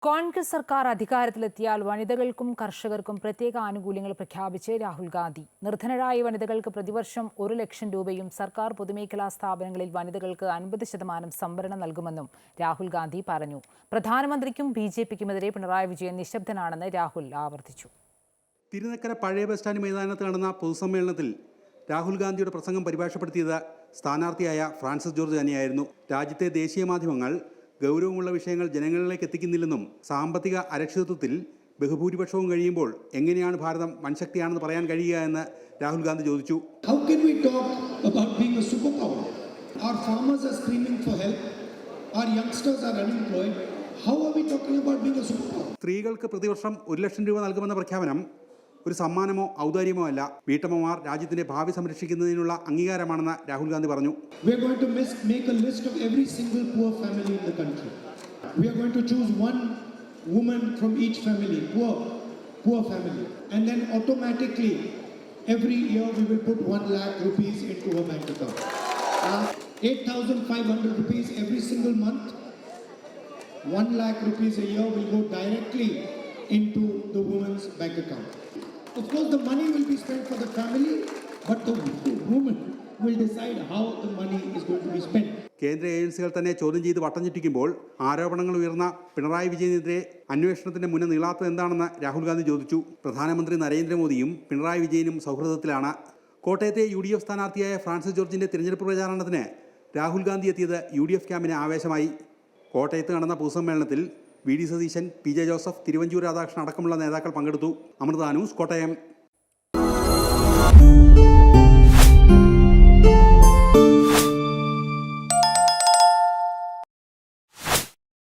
കോൺഗ്രസ് സർക്കാർ അധികാരത്തിലെത്തിയാൽ വനിതകൾക്കും കർഷകർക്കും പ്രത്യേക ആനുകൂല്യങ്ങൾ പ്രഖ്യാപിച്ച് രാഹുൽ ഗാന്ധി. നിർധനരായ വനിതകൾക്ക് പ്രതിവർഷം 1 ലക്ഷം രൂപയും സർക്കാർ പൊതുമേഖലാ സ്ഥാപനങ്ങളിൽ വനിതകൾക്ക് 50% സംവരണം നൽകുമെന്നും രാഹുൽ ഗാന്ധി പറഞ്ഞു. പ്രധാനമന്ത്രിക്കും ബിജെപിക്കുമെതിരെ പിണറായി വിജയൻ നിശബ്ദനാണെന്ന് രാഹുൽ ആവർത്തിച്ചു. തിരുനക്കര പഴയ ബസ് സ്റ്റാൻഡ് മൈതാനത്ത് നടന്ന പൊതുസമ്മേളനത്തിൽ രാഹുൽ ഗാന്ധിയുടെ പ്രസംഗം പരിഭാഷപ്പെടുത്തിയത് സ്ഥാനാർത്ഥിയായ ഫ്രാൻസിസ് ജോർജ് തന്നെയായിരുന്നു. രാജ്യത്തെ ദേശീയ മാധ്യമങ്ങൾ ഗൗരവമുള്ള വിഷയങ്ങൾ ജനങ്ങളിലേക്ക് എത്തിക്കുന്നില്ലെന്നും സാമ്പത്തിക അരക്ഷിതത്വത്തിൽ ബഹുഭൂരിപക്ഷവും കഴിയുമ്പോൾ എങ്ങനെയാണ് ഭാരതം വൻശക്തിയാണെന്ന് പറയാൻ കഴിയുക എന്ന് രാഹുൽ ഗാന്ധി ചോദിച്ചു. How can we talk about being a superpower? Our farmers are screaming for help. Our youngsters are unemployed. How are we talking about being a superpower? സ്ത്രീകൾക്ക് പ്രതിവർഷം 1 ലക്ഷം രൂപ നൽകുമെന്ന പ്രഖ്യാപനം ഒരു സമ്മാനമോ ഔദാര്യമോ അല്ല, വീട്ടമ്മമാർ രാജ്യത്തിന്റെ ഭാവി സംരക്ഷിക്കുന്നതിനുള്ള അംഗീകാരമാണെന്ന് രാഹുൽ ഗാന്ധി പറഞ്ഞു. We are going to make a list of every single poor family in the country. We are going to choose one woman from each family, poor family, and then automatically every year we will put 1 lakh rupees into her bank account. 8,500 rupees every single month. 1 lakh rupees a year will go directly into the woman's bank account. Of course, the money will be spent for the family, but the woman will decide how the money is going to be spent. കേന്ദ്ര ഏജൻസികൾ തന്നെ ചോദ്യം ചെയ്ത് വട്ടം ചുറ്റിക്കുമ്പോൾ ആരോപണങ്ങൾ ഉയർന്ന പിണറായി വിജയനെതിരെ അന്വേഷണത്തിന്റെ മുന്നിൽ നീളാത്തത് എന്താണെന്ന് രാഹുൽ ഗാന്ധി ചോദിച്ചു. പ്രധാനമന്ത്രി നരേന്ദ്രമോദിയും പിണറായി വിജയനും സൗഹൃദത്തിലാണ്. കോട്ടയത്തെ UDF സ്ഥാനാർത്ഥിയായ ഫ്രാൻസിസ് ജോർജിന്റെ തിരഞ്ഞെടുപ്പ് പ്രചാരണത്തിന് രാഹുൽ ഗാന്ധി എത്തിയത് UDF ക്യാമ്പിന് ആവേശമായി. കോട്ടയത്ത് നടന്ന പൊതുസമ്മേളനത്തിൽ VD Satheesan, PJ Joseph, Thiruvanchoor Radhakrishnan അടക്കമുള്ള നേതാക്കൾ പങ്കെടുത്തു. അമൃത ന്യൂസ്, കോട്ടയം.